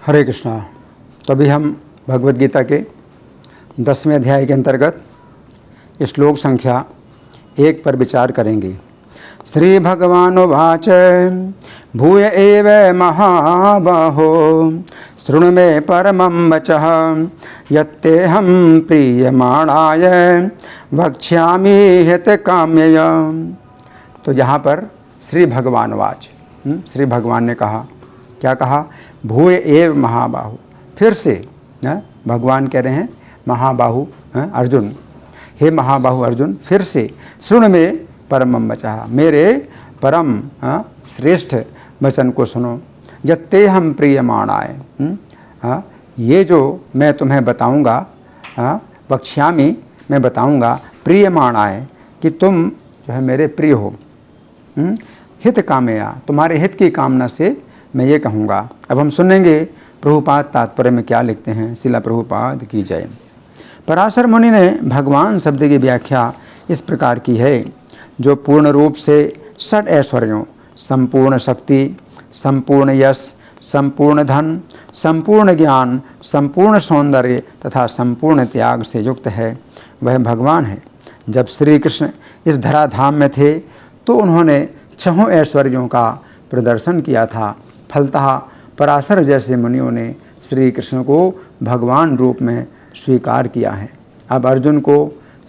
हरे कृष्णा। तो अभी हम भगवद गीता के 10वें अध्याय के अंतर्गत श्लोक संख्या 1 पर विचार करेंगे। श्री भगवानुवाच भूय एव महाबाहो शृणु मे परमं वचः यत्तेऽहं प्रीयमाणाय वक्ष्यामि हितकाम्यय। तो यहाँ पर श्री भगवानुवाच, श्री भगवान ने कहा, क्या कहा? भूय एव महाबाहु, फिर से भगवान कह रहे हैं महाबाहु अर्जुन, हे महाबाहु अर्जुन, फिर से सुन में परमं वचः, मेरे परम श्रेष्ठ वचन को सुनो। यत्ते हम प्रियमाणाय, ये जो मैं तुम्हें बताऊंगा, वक्ष्यामि, मैं बताऊंगा, प्रियमाणाय, कि तुम जो है मेरे प्रिय हो, हित कामया, तुम्हारे हित की कामना से मैं ये कहूँगा। अब हम सुनेंगे प्रभुपाद तात्पर्य में क्या लिखते हैं। शिला प्रभुपाद की जय। पराशर मुनि ने भगवान शब्द की व्याख्या इस प्रकार की है, जो पूर्ण रूप से षट ऐश्वर्यों, संपूर्ण शक्ति, संपूर्ण यश, संपूर्ण धन, संपूर्ण ज्ञान, संपूर्ण सौंदर्य तथा संपूर्ण त्याग से युक्त है, वह भगवान है। जब श्री कृष्ण इस धराधाम में थे तो उन्होंने 6 ऐश्वर्यों का प्रदर्शन किया था। फलतः पराशर जैसे मुनियों ने श्री कृष्ण को भगवान रूप में स्वीकार किया है। अब अर्जुन को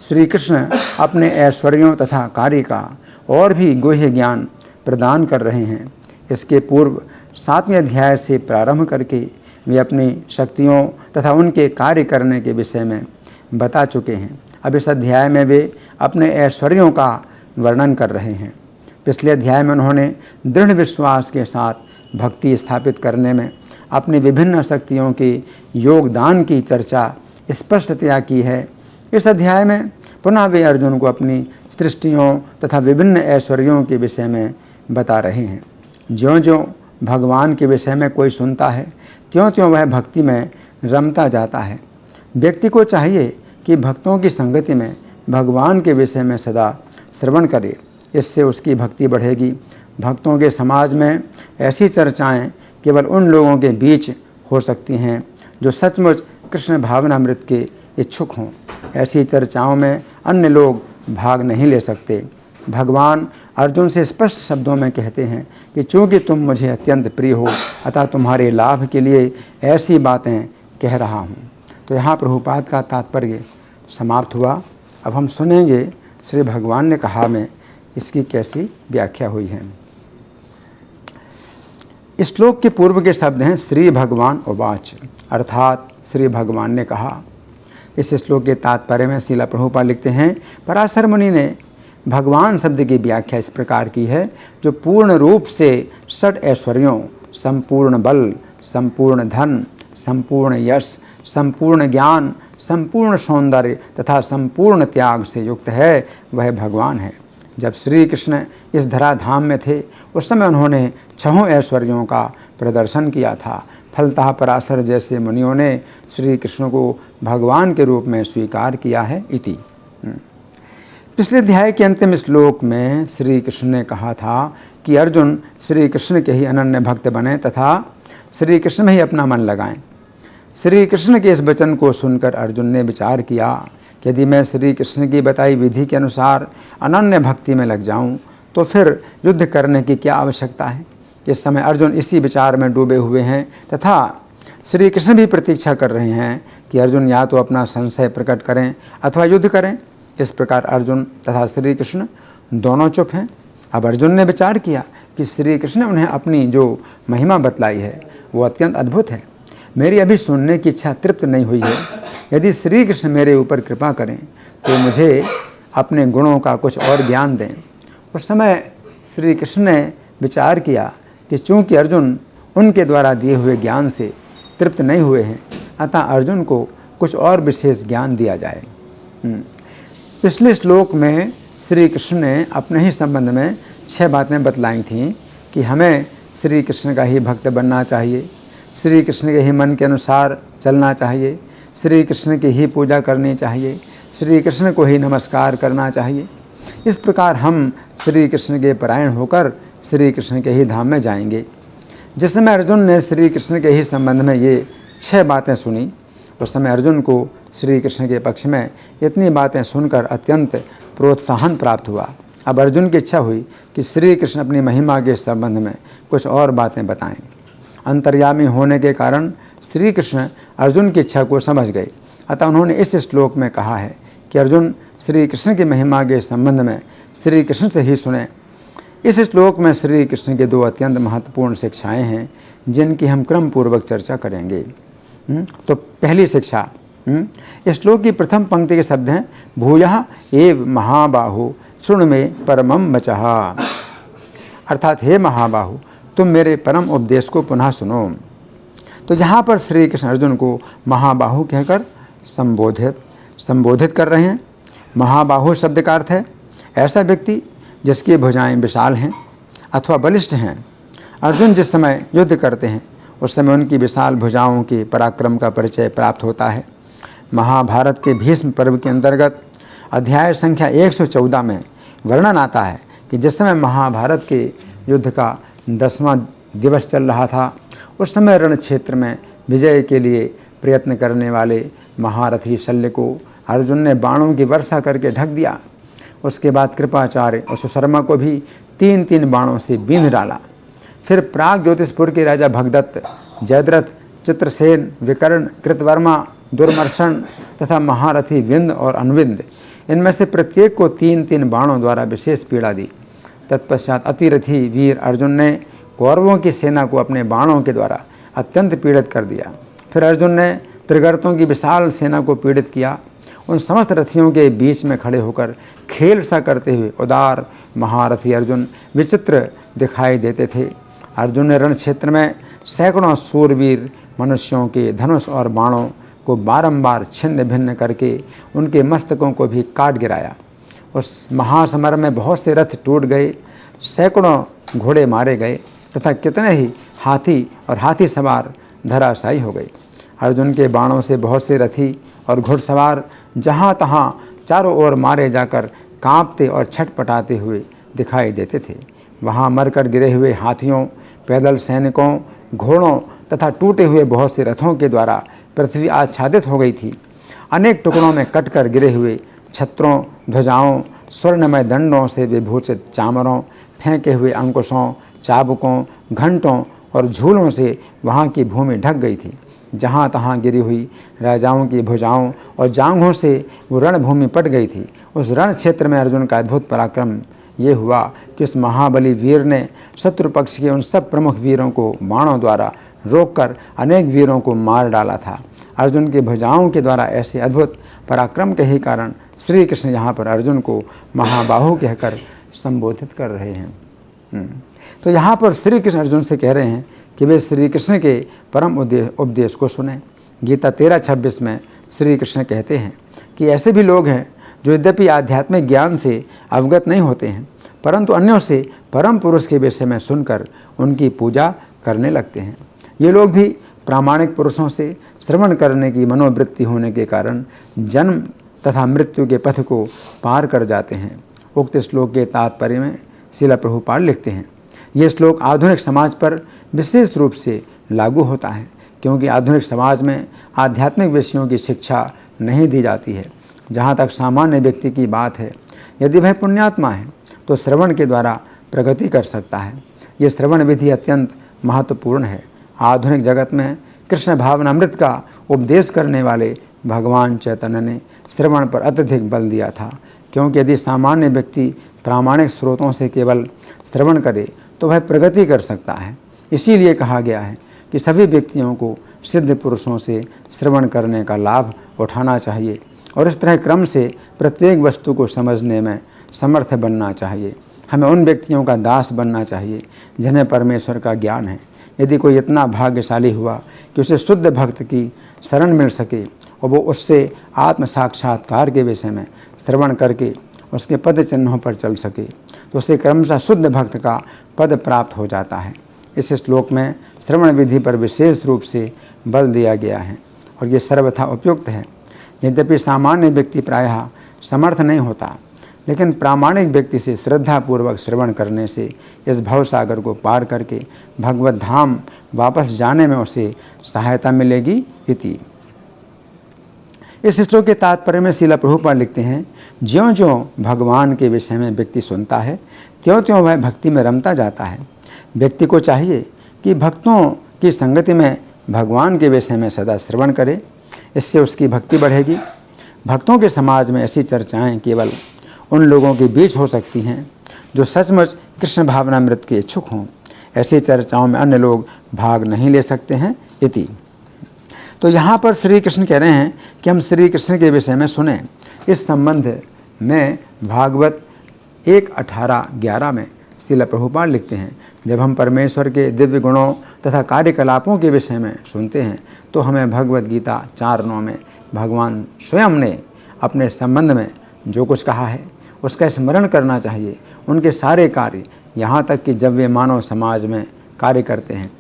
श्री कृष्ण अपने ऐश्वर्यों तथा कार्य का और भी गुह्य ज्ञान प्रदान कर रहे हैं। इसके पूर्व 7वें अध्याय से प्रारंभ करके वे अपनी शक्तियों तथा उनके कार्य करने के विषय में बता चुके हैं। अब इस अध्याय में वे अपने ऐश्वर्यों का वर्णन कर रहे हैं। पिछले अध्याय में उन्होंने दृढ़ विश्वास के साथ भक्ति स्थापित करने में अपनी विभिन्न शक्तियों के योगदान की चर्चा स्पष्टतया की है। इस अध्याय में पुनः वे अर्जुन को अपनी सृष्टियों तथा विभिन्न ऐश्वर्यों के विषय में बता रहे हैं। ज्यों-ज्यों भगवान के विषय में कोई सुनता है, त्यों-त्यों वह भक्ति में रमता जाता है। व्यक्ति को चाहिए कि भक्तों की संगति में भगवान के विषय में सदा श्रवण करे, इससे उसकी भक्ति बढ़ेगी। भक्तों के समाज में ऐसी चर्चाएं केवल उन लोगों के बीच हो सकती हैं जो सचमुच कृष्ण भावनामृत के इच्छुक हों। ऐसी चर्चाओं में अन्य लोग भाग नहीं ले सकते। भगवान अर्जुन से स्पष्ट शब्दों में कहते हैं कि चूँकि तुम मुझे अत्यंत प्रिय हो, अतः तुम्हारे लाभ के लिए ऐसी बातें कह रहा हूँ। तो यहाँ प्रभुपाद का तात्पर्य समाप्त हुआ। अब हम सुनेंगे श्री भगवान ने कहा में इसकी कैसी व्याख्या हुई है। इस श्लोक के पूर्व के शब्द हैं श्री भगवान उवाच, अर्थात श्री भगवान ने कहा। इस श्लोक के तात्पर्य में शिला प्रभुपाद लिखते हैं, पराशर मुनि ने भगवान शब्द की व्याख्या इस प्रकार की है, जो पूर्ण रूप से षट ऐश्वर्यों, संपूर्ण बल, संपूर्ण धन, संपूर्ण यश, संपूर्ण ज्ञान, संपूर्ण सौंदर्य तथा संपूर्ण त्याग से युक्त है, वह भगवान है। जब श्री कृष्ण इस धराधाम में थे उस समय उन्होंने 6 ऐश्वर्यों का प्रदर्शन किया था। फलतः पराशर जैसे मुनियों ने श्री कृष्ण को भगवान के रूप में स्वीकार किया है इति। पिछले अध्याय के अंतिम श्लोक में श्री कृष्ण ने कहा था कि अर्जुन श्री कृष्ण के ही अनन्य भक्त बने तथा श्री कृष्ण में ही अपना मन लगाएं। श्री कृष्ण के इस वचन को सुनकर अर्जुन ने विचार किया कि यदि मैं श्री कृष्ण की बताई विधि के अनुसार अनन्य भक्ति में लग जाऊं तो फिर युद्ध करने की क्या आवश्यकता है। इस समय अर्जुन इसी विचार में डूबे हुए हैं तथा श्री कृष्ण भी प्रतीक्षा कर रहे हैं कि अर्जुन या तो अपना संशय प्रकट करें अथवा युद्ध करें। इस प्रकार अर्जुन तथा श्री कृष्ण दोनों चुप हैं। अब अर्जुन ने विचार किया कि श्री कृष्ण ने उन्हें अपनी जो महिमा बतलाई है वो अत्यंत अद्भुत है। मेरी अभी सुनने की इच्छा तृप्त नहीं हुई है। यदि श्री कृष्ण मेरे ऊपर कृपा करें तो मुझे अपने गुणों का कुछ और ज्ञान दें। उस समय श्री कृष्ण ने विचार किया कि चूँकि अर्जुन उनके द्वारा दिए हुए ज्ञान से तृप्त नहीं हुए हैं, अतः अर्जुन को कुछ और विशेष ज्ञान दिया जाए। पिछले श्लोक में श्री कृष्ण ने अपने ही संबंध में 6 बातें बतलाई थीं कि हमें श्री कृष्ण का ही भक्त बनना चाहिए, श्री कृष्ण के ही मन के अनुसार चलना चाहिए, श्री कृष्ण की ही पूजा करनी चाहिए, श्री कृष्ण को ही नमस्कार करना चाहिए। इस प्रकार हम श्री कृष्ण के परायण होकर श्री कृष्ण के ही धाम में जाएंगे। जिस समय अर्जुन ने श्री कृष्ण के ही संबंध में ये 6 बातें सुनी, उस समय अर्जुन को श्री कृष्ण के पक्ष में इतनी बातें सुनकर अत्यंत प्रोत्साहन प्राप्त हुआ। अब अर्जुन की इच्छा हुई कि श्री कृष्ण अपनी महिमा के संबंध में कुछ और बातें बताएं। अंतर्यामी होने के कारण श्री कृष्ण अर्जुन की इच्छा को समझ गए। अतः उन्होंने इस श्लोक में कहा है कि अर्जुन श्री कृष्ण की महिमा के संबंध में श्री कृष्ण से ही सुने। इस श्लोक में श्री कृष्ण के 2 अत्यंत महत्वपूर्ण शिक्षाएं हैं, जिनकी हम क्रम पूर्वक चर्चा करेंगे। तो पहली शिक्षा, इस श्लोक की प्रथम पंक्ति के शब्द हैं भूयः एव महाबाहु शृणु मे परमं वचः, अर्थात हे महाबाहु, तुम मेरे परम उपदेश को पुनः सुनो। तो यहाँ पर श्री कृष्ण अर्जुन को महाबाहु कहकर संबोधित कर रहे हैं। महाबाहु शब्द का अर्थ है ऐसा व्यक्ति जिसकी भुजाएं विशाल हैं अथवा बलिष्ठ हैं। अर्जुन जिस समय युद्ध करते हैं उस समय उनकी विशाल भुजाओं के पराक्रम का परिचय प्राप्त होता है। महाभारत के भीष्म पर्व के अंतर्गत अध्याय संख्या 114 में वर्णन आता है कि जिस समय महाभारत के युद्ध का 10वां दिवस चल रहा था, उस समय रण क्षेत्र में विजय के लिए प्रयत्न करने वाले महारथी शल्य को अर्जुन ने बाणों की वर्षा करके ढक दिया। उसके बाद कृपाचार्य और सुशर्मा को भी 3-3 बाणों से बींध डाला। फिर प्राग ज्योतिषपुर के राजा भगदत्त, जयद्रथ, चित्रसेन, विकर्ण, कृतवर्मा, दुर्मर्शन तथा महारथी विंद और अनविंद, इनमें से प्रत्येक को 3-3 बाणों द्वारा विशेष पीड़ा दी। तत्पश्चात अतिरथी वीर अर्जुन ने कौरवों की सेना को अपने बाणों के द्वारा अत्यंत पीड़ित कर दिया। फिर अर्जुन ने त्रिगर्तों की विशाल सेना को पीड़ित किया। उन समस्त रथियों के बीच में खड़े होकर खेल सा करते हुए उदार महारथी अर्जुन विचित्र दिखाई देते थे। अर्जुन ने रण क्षेत्र में सैकड़ों सूरवीर मनुष्यों के धनुष और बाणों को बारंबार छिन्न भिन्न करके उनके मस्तकों को भी काट गिराया। उस महासमर में बहुत से रथ टूट गए, सैकड़ों घोड़े मारे गए तथा कितने ही हाथी और हाथी सवार धराशायी हो गए। अर्जुन के बाणों से बहुत से रथी और घुड़सवार जहाँ तहाँ चारों ओर मारे जाकर कांपते और छटपटाते हुए दिखाई देते थे। वहाँ मरकर गिरे हुए हाथियों, पैदल सैनिकों, घोड़ों तथा टूटे हुए बहुत से रथों के द्वारा पृथ्वी आच्छादित हो गई थी। अनेक टुकड़ों में कटकर गिरे हुए छत्रों, ध्वजाओं, स्वर्णमय दंडों से विभूषित चामरों, फेंके हुए अंकुशों, चाबुकों, घंटों और झूलों से वहाँ की भूमि ढक गई थी। जहाँ तहाँ गिरी हुई राजाओं की भुजाओं और जांघों से वो रणभूमि पट गई थी। उस रण क्षेत्र में अर्जुन का अद्भुत पराक्रम ये हुआ कि उस महाबली वीर ने शत्रु पक्ष के उन सब प्रमुख वीरों को बाणों द्वारा रोककर अनेक वीरों को मार डाला था। अर्जुन की भुजाओं के द्वारा ऐसे अद्भुत पराक्रम के ही कारण श्री कृष्ण यहाँ पर अर्जुन को महाबाहु कहकर संबोधित कर रहे हैं। तो यहाँ पर श्री कृष्ण अर्जुन से कह रहे हैं कि वे श्री कृष्ण के परम उपदेश को सुने। गीता 13:26 में श्री कृष्ण कहते हैं कि ऐसे भी लोग हैं जो यद्यपि आध्यात्मिक ज्ञान से अवगत नहीं होते हैं, परंतु अन्यों से परम पुरुष के विषय में सुनकर उनकी पूजा करने लगते हैं। ये लोग भी प्रामाणिक पुरुषों से श्रवण करने की मनोवृत्ति होने के कारण जन्म तथा मृत्यु के पथ को पार कर जाते हैं। उक्त श्लोक के तात्पर्य में श्रील प्रभुपाद लिखते हैं, ये श्लोक आधुनिक समाज पर विशेष रूप से लागू होता है, क्योंकि आधुनिक समाज में आध्यात्मिक विषयों की शिक्षा नहीं दी जाती है। जहाँ तक सामान्य व्यक्ति की बात है, यदि वह पुण्यात्मा है तो श्रवण के द्वारा प्रगति कर सकता है। ये श्रवण विधि अत्यंत महत्वपूर्ण है। आधुनिक जगत में कृष्ण भावनामृत का उपदेश करने वाले भगवान चैतन्य ने श्रवण पर अत्यधिक बल दिया था, क्योंकि यदि सामान्य व्यक्ति प्रामाणिक स्रोतों से केवल श्रवण करे तो वह प्रगति कर सकता है। इसीलिए कहा गया है कि सभी व्यक्तियों को सिद्ध पुरुषों से श्रवण करने का लाभ उठाना चाहिए और इस तरह क्रम से प्रत्येक वस्तु को समझने में समर्थ बनना चाहिए। हमें उन व्यक्तियों का दास बनना चाहिए जिन्हें परमेश्वर का ज्ञान है। यदि कोई इतना भाग्यशाली हुआ कि उसे शुद्ध भक्त की शरण मिल सके और वो उससे आत्म साक्षात्कार के विषय में श्रवण करके उसके पद चिन्हों पर चल सके, तो उसे क्रमशः शुद्ध भक्त का पद प्राप्त हो जाता है। इस श्लोक में श्रवण विधि पर विशेष रूप से बल दिया गया है और ये सर्वथा उपयुक्त है। यद्यपि सामान्य व्यक्ति प्रायः समर्थ नहीं होता, लेकिन प्रामाणिक व्यक्ति से श्रद्धापूर्वक श्रवण करने से इस भव सागर को पार करके भगवत धाम वापस जाने में उसे सहायता मिलेगी। इति। इस श्लोक के तात्पर्य में श्रील प्रभुपाद लिखते हैं, ज्यों ज्यों भगवान के विषय में व्यक्ति सुनता है त्यों त्यों वह भक्ति में रमता जाता है। व्यक्ति को चाहिए कि भक्तों की संगति में भगवान के विषय में सदा श्रवण करे, इससे उसकी भक्ति बढ़ेगी। भक्तों के समाज में ऐसी चर्चाएं केवल उन लोगों के बीच हो सकती हैं जो सचमुच कृष्ण भावनामृत के इच्छुक हों। ऐसी चर्चाओं में अन्य लोग भाग नहीं ले सकते हैं। इति। तो यहाँ पर श्री कृष्ण कह रहे हैं कि हम श्री कृष्ण के विषय में सुने। इस संबंध में भागवत 1:18-11 में श्रील प्रभुपाद लिखते हैं, जब हम परमेश्वर के दिव्य गुणों तथा कार्यकलापों के विषय में सुनते हैं तो हमें भगवत गीता 4:9 में भगवान स्वयं ने अपने संबंध में जो कुछ कहा है उसका स्मरण करना चाहिए। उनके सारे कार्य, यहाँ तक कि जब वे मानव समाज में कार्य करते हैं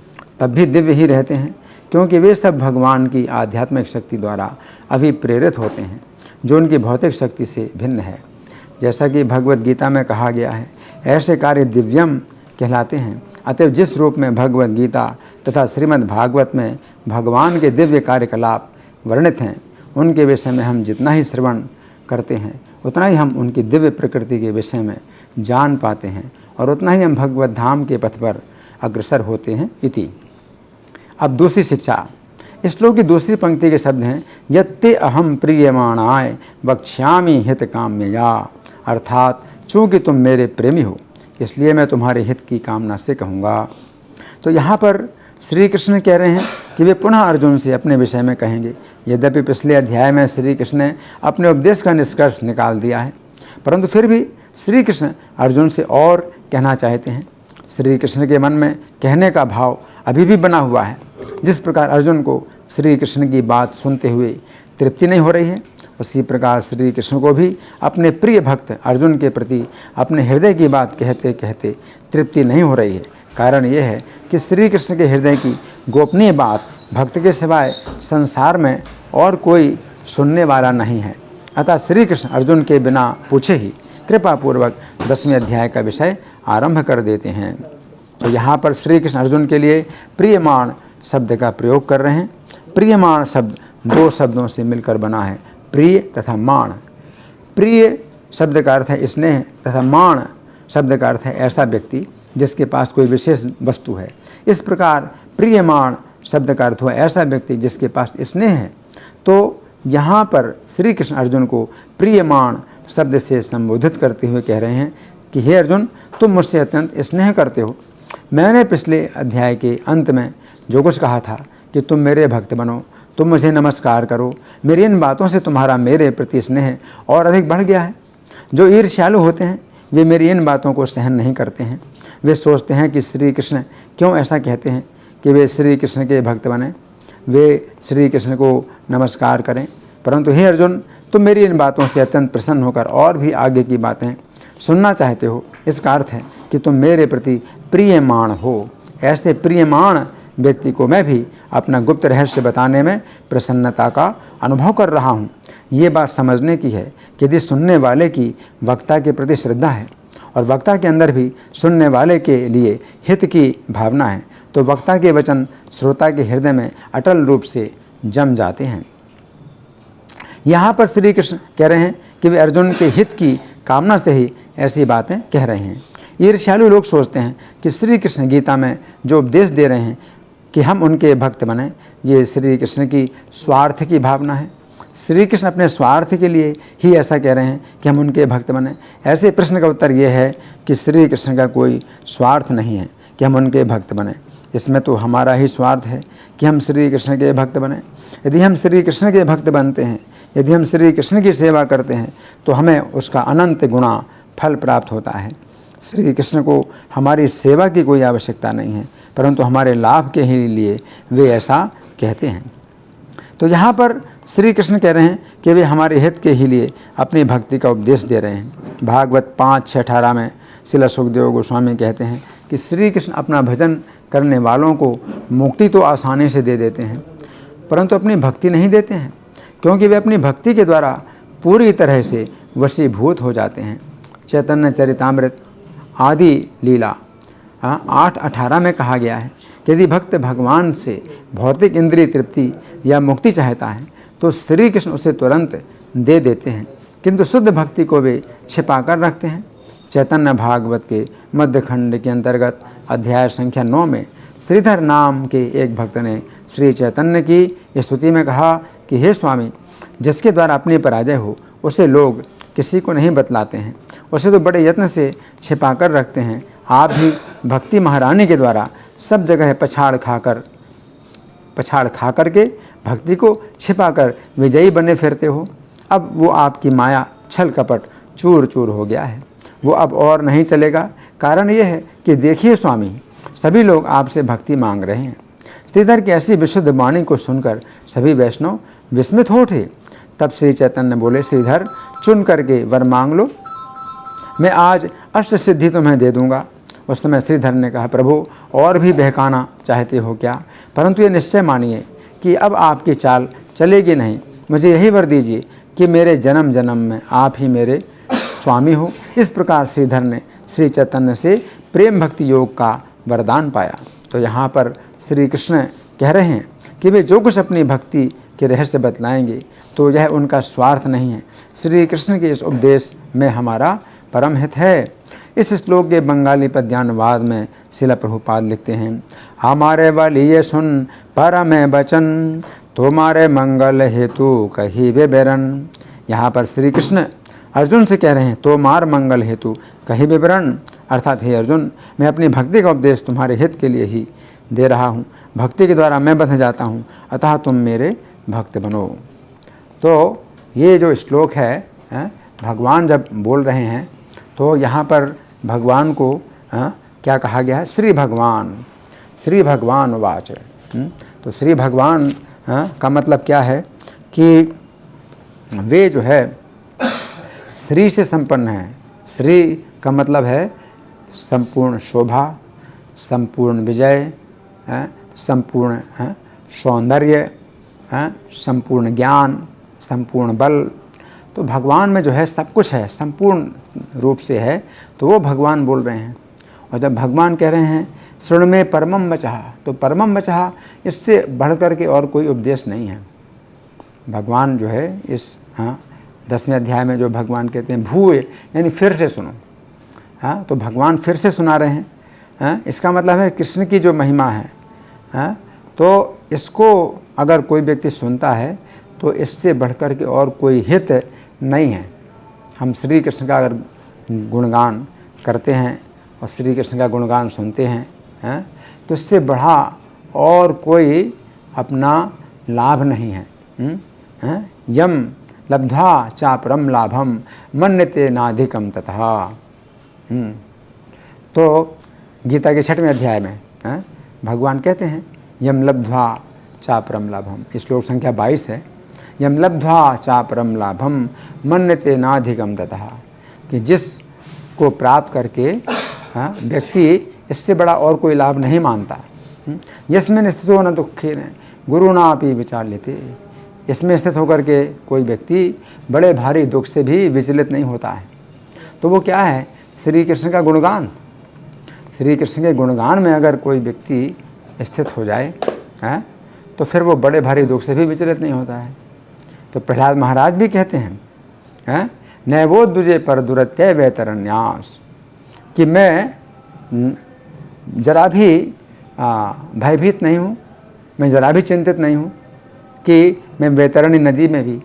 तब भी दिव्य ही रहते हैं, क्योंकि वे सब भगवान की आध्यात्मिक शक्ति द्वारा अभिप्रेरित होते हैं जो उनकी भौतिक शक्ति से भिन्न है। जैसा कि भगवत गीता में कहा गया है, ऐसे कार्य दिव्यम कहलाते हैं। अतएव जिस रूप में भगवत गीता तथा श्रीमद् भागवत में भगवान के दिव्य कार्यकलाप वर्णित हैं, उनके विषय में हम जितना ही श्रवण करते हैं उतना ही हम उनकी दिव्य प्रकृति के विषय में जान पाते हैं और उतना ही हम भगवत धाम के पथ पर अग्रसर होते हैं। इति। अब दूसरी शिक्षा। इस श्लोक की दूसरी पंक्ति के शब्द हैं, यत्ते अहम प्रियमाणाय वक्ष्यामि हित काम्यया, अर्थात चूँकि तुम मेरे प्रेमी हो इसलिए मैं तुम्हारे हित की कामना से कहूँगा। तो यहाँ पर श्री कृष्ण कह रहे हैं कि वे पुनः अर्जुन से अपने विषय में कहेंगे। यद्यपि पिछले अध्याय में श्री कृष्ण ने अपने उपदेश का निष्कर्ष निकाल दिया है, परंतु फिर भी श्री कृष्ण अर्जुन से और कहना चाहते हैं। श्री कृष्ण के मन में कहने का भाव अभी भी बना हुआ है। जिस प्रकार अर्जुन को श्री कृष्ण की बात सुनते हुए तृप्ति नहीं हो रही है, उसी प्रकार श्री कृष्ण को भी अपने प्रिय भक्त अर्जुन के प्रति अपने हृदय की बात कहते कहते तृप्ति नहीं हो रही है। कारण यह है कि श्री कृष्ण के हृदय की गोपनीय बात भक्त के सिवाय संसार में और कोई सुनने वाला नहीं है। अतः श्री कृष्ण अर्जुन के बिना पूछे ही कृपापूर्वक 10वें अध्याय का विषय आरंभ कर देते हैं। तो यहाँ पर श्री कृष्ण अर्जुन के लिए प्रियमाण शब्द का प्रयोग कर रहे हैं। प्रियमाण शब्द दो शब्दों से मिलकर बना है, प्रिय तथा माण। प्रिय शब्द का अर्थ है स्नेह तथा माण शब्द का अर्थ है ऐसा व्यक्ति जिसके पास कोई विशेष वस्तु है। इस प्रकार प्रियमाण शब्द का अर्थ हुआ ऐसा व्यक्ति जिसके पास स्नेह है। तो यहाँ पर श्री कृष्ण अर्जुन को प्रियमाण शब्द से संबोधित करते हुए कह रहे हैं कि हे अर्जुन, तुम मुझसे अत्यंत स्नेह करते हो। मैंने पिछले अध्याय के अंत में जो कुछ कहा था कि तुम मेरे भक्त बनो, तुम मुझे नमस्कार करो, मेरी इन बातों से तुम्हारा मेरे प्रति स्नेह और अधिक बढ़ गया है। जो ईर्ष्यालु होते हैं वे मेरी इन बातों को सहन नहीं करते हैं। वे सोचते हैं कि श्री कृष्ण क्यों ऐसा कहते हैं कि वे श्री कृष्ण के भक्त बने, वे श्री कृष्ण को नमस्कार करें। परंतु हे अर्जुन, तुम मेरी इन बातों से अत्यंत प्रसन्न होकर और भी आगे की बातें सुनना चाहते हो। इसका अर्थ है कि तुम मेरे प्रति प्रियमाण हो। ऐसे प्रियमाण व्यक्ति को मैं भी अपना गुप्त रहस्य बताने में प्रसन्नता का अनुभव कर रहा हूँ। ये बात समझने की है कि यदि सुनने वाले की वक्ता के प्रति श्रद्धा है और वक्ता के अंदर भी सुनने वाले के लिए हित की भावना है, तो वक्ता के वचन श्रोता के हृदय में अटल रूप से जम जाते हैं। यहाँ पर श्री कृष्ण कह रहे हैं कि वे अर्जुन के हित की कामना से ही ऐसी बातें कह रहे हैं। ईर्ष्यालु लोग सोचते हैं कि श्री कृष्ण गीता में जो उपदेश दे रहे हैं कि हम उनके भक्त बने, ये श्री कृष्ण की स्वार्थ की भावना है। श्री कृष्ण अपने स्वार्थ के लिए ही ऐसा कह रहे हैं कि हम उनके भक्त बने। ऐसे प्रश्न का उत्तर ये है कि श्री कृष्ण का कोई स्वार्थ नहीं है कि हम उनके भक्त बने। इसमें तो हमारा ही स्वार्थ है कि हम श्री कृष्ण के भक्त बने। यदि हम श्री कृष्ण के भक्त बनते हैं, यदि हम श्री कृष्ण की सेवा करते हैं, तो हमें उसका अनंत गुणा फल प्राप्त होता है। श्री कृष्ण को हमारी सेवा की कोई आवश्यकता नहीं है, परंतु हमारे लाभ के ही लिए वे ऐसा कहते हैं। तो यहाँ पर श्री कृष्ण कह रहे हैं कि वे हमारे हित के ही लिए अपनी भक्ति का उपदेश दे रहे हैं। भागवत 5:6-18 में श्रील सुखदेव गोस्वामी कहते हैं कि श्री कृष्ण अपना भजन करने वालों को मुक्ति तो आसानी से दे देते हैं, परंतु अपनी भक्ति नहीं देते हैं, क्योंकि वे अपनी भक्ति के द्वारा पूरी तरह से वशीभूत हो जाते हैं। चैतन्य चरितामृत आदि लीला 8:18 में कहा गया है कि यदि भक्त भगवान से भौतिक इंद्रिय तृप्ति या मुक्ति चाहता है तो श्री कृष्ण उसे तुरंत दे देते हैं, किंतु शुद्ध भक्ति को वे छिपा कर रखते हैं। चैतन्य भागवत के मध्य खंड के अंतर्गत अध्याय संख्या 9 में श्रीधर नाम के एक भक्त ने श्री चैतन्य की स्तुति में कहा कि हे स्वामी, जिसके द्वारा अपनी पराजय हो उसे लोग किसी को नहीं बतलाते हैं, उसे तो बड़े यत्न से छिपा कर रखते हैं। आप भी भक्ति महारानी के द्वारा सब जगह पछाड़ खा करके भक्ति को छिपाकर विजयी बने फिरते हो। अब वो आपकी माया छल कपट चूर चूर हो गया है, वो अब और नहीं चलेगा। कारण ये है कि देखिए स्वामी, सभी लोग आपसे भक्ति मांग रहे हैं। श्रीधर की ऐसी विशुद्ध वाणी को सुनकर सभी वैष्णव विस्मित हो उठे। तब श्री चैतन्य बोले, श्रीधर चुन करके वर मांग लो, मैं आज अष्ट सिद्धि तुम्हें दे दूंगा। उस समय श्रीधर ने कहा, प्रभु और भी बहकाना चाहते हो क्या? परंतु ये निश्चय मानिए कि अब आपकी चाल चलेगी नहीं। मुझे यही वर दीजिए कि मेरे जन्म जन्म में आप ही मेरे स्वामी हो। इस प्रकार श्रीधर ने श्री चैतन्य से प्रेम भक्ति योग का वरदान पाया। तो यहाँ पर श्री कृष्ण कह रहे हैं कि वे जो कुछ अपनी भक्ति के रहस्य बतलाएंगे तो यह उनका स्वार्थ नहीं है। श्री कृष्ण के इस उपदेश में हमारा परम हित है। इस श्लोक के बंगाली पद्यानुवाद में शिला प्रभुपाद लिखते हैं, हमारे बलिए सुन परम बचन, तुम्हारे मंगल हेतु कही वे बेरन। यहाँ पर श्री कृष्ण अर्जुन से कह रहे हैं, तो मार मंगल हेतु कहीं विवरण, अर्थात हे अर्जुन, मैं अपनी भक्ति का उपदेश तुम्हारे हित के लिए ही दे रहा हूँ। भक्ति के द्वारा मैं बंध जाता हूँ, अतः तुम मेरे भक्त बनो। तो ये जो श्लोक है, भगवान जब बोल रहे हैं तो यहाँ पर भगवान को क्या कहा गया है? श्री भगवान वाच। तो श्री भगवान का मतलब क्या है कि वे जो है श्री से संपन्न है। श्री का मतलब है संपूर्ण शोभा, संपूर्ण विजय, संपूर्ण सौंदर्य, संपूर्ण ज्ञान, संपूर्ण बल। तो भगवान में जो है सब कुछ है, संपूर्ण रूप से है, तो वो भगवान बोल रहे हैं। और जब भगवान कह रहे हैं शृणु में परमम वचः, तो परमम वचः इससे बढ़ कर के और कोई उपदेश नहीं है। भगवान जो है इस 10वें अध्याय में जो भगवान कहते हैं भूए, यानी फिर से सुनो। तो भगवान फिर से सुना रहे हैं। इसका मतलब है कृष्ण की जो महिमा है, तो इसको अगर कोई व्यक्ति सुनता है तो इससे बढ़कर के और कोई हित नहीं है। हम श्री कृष्ण का अगर गुणगान करते हैं और श्री कृष्ण का गुणगान सुनते हैं, तो इससे बढ़ा और कोई अपना लाभ नहीं है। यम लब्ध्वा चापरम लाभम मन्यते नाधिकम तथा। तो गीता के 6वें अध्याय में भगवान कहते हैं यम लब्ध्वा चापरम लाभम, श्लोक संख्या 22 है। यम लब्ध्वा चापरम लाभम मन्यते नाधिकम तथा, कि जिसको प्राप्त करके व्यक्ति इससे बड़ा और कोई लाभ नहीं मानता। यस्मिन् स्थितो न दुःखेन गुरुणापि विचाल्यते, इसमें स्थित होकर के कोई व्यक्ति बड़े भारी दुख से भी विचलित नहीं होता है। तो वो क्या है? श्री कृष्ण का गुणगान। श्री कृष्ण के गुणगान में अगर कोई व्यक्ति स्थित हो जाए तो फिर वो बड़े भारी दुख से भी विचलित नहीं होता है। तो प्रहलाद महाराज भी कहते हैं नैवो दुजे पर दुरत्य वैतरन्यास, कि मैं जरा भी भयभीत नहीं हूँ, मैं जरा भी चिंतित नहीं हूँ कि मैं वैतरणी नदी में भी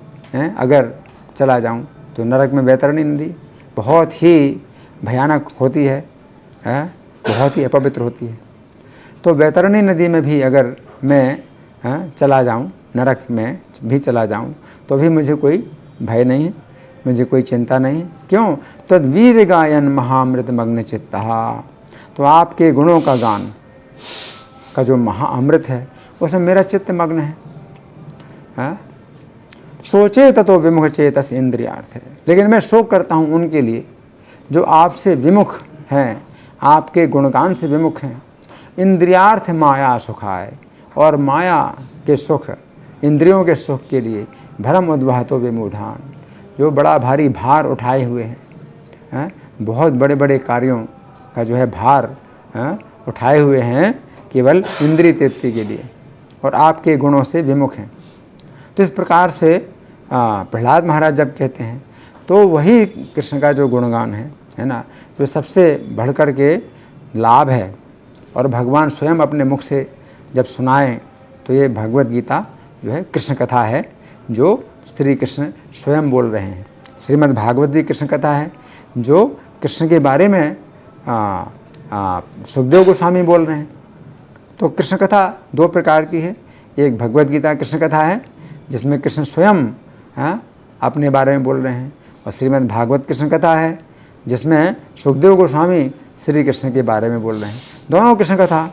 अगर चला जाऊँ तो नरक में वैतरणी नदी बहुत ही भयानक होती है, बहुत ही अपवित्र होती है। तो वैतरणी नदी में भी अगर मैं चला जाऊँ, नरक में भी चला जाऊँ, तो भी मुझे कोई भय नहीं है, मुझे कोई चिंता नहीं। क्यों? तद्वीर गायन महामृत मग्न चित्तः, तो आपके गुणों का गान का जो महाअमृत है उसमें मेरा चित्त मग्न है। सोचे ततो विमुख चेतस इंद्रियार्थ है, लेकिन मैं शोक करता हूँ उनके लिए जो आपसे विमुख हैं, आपके गुणगान से विमुख हैं। इंद्रियार्थ माया सुखाय, और माया के सुख, इंद्रियों के सुख के लिए भ्रम उद्वहतो विमूढ़ान, जो बड़ा भारी भार उठाए हुए हैं, बहुत बड़े बड़े कार्यों का जो है भार उठाए हुए हैं केवल इंद्रिय तृप्ति के लिए, और आपके गुणों से विमुख हैं। तो इस प्रकार से प्रहलाद महाराज जब कहते हैं तो वही कृष्ण का जो गुणगान है ना, जो सबसे बढ़कर के लाभ है, और भगवान स्वयं अपने मुख से जब सुनाएं तो ये भगवत गीता जो है कृष्ण कथा है, जो श्री कृष्ण स्वयं बोल रहे हैं। श्रीमद् भागवत भी कृष्ण कथा है, जो कृष्ण के बारे में सुखदेव गोस्वामी बोल रहे हैं। तो कृष्ण कथा दो प्रकार की है, एक भगवत गीता कृष्ण कथा है जिसमें कृष्ण स्वयं अपने बारे में बोल रहे हैं, और श्रीमद् भागवत कृष्ण कथा है जिसमें सुखदेव गोस्वामी श्री कृष्ण के बारे में बोल रहे हैं। दोनों कृष्ण कथा,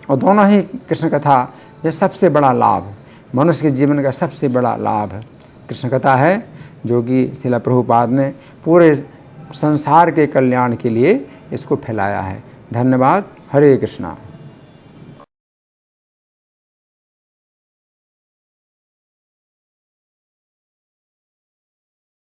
और दोनों ही कृष्ण कथा ये सबसे बड़ा लाभ है, मनुष्य के जीवन का सबसे बड़ा लाभ है कृष्ण कथा है, जो कि श्रील प्रभुपाद ने पूरे संसार के कल्याण के लिए इसको फैलाया है। धन्यवाद। हरे कृष्णा।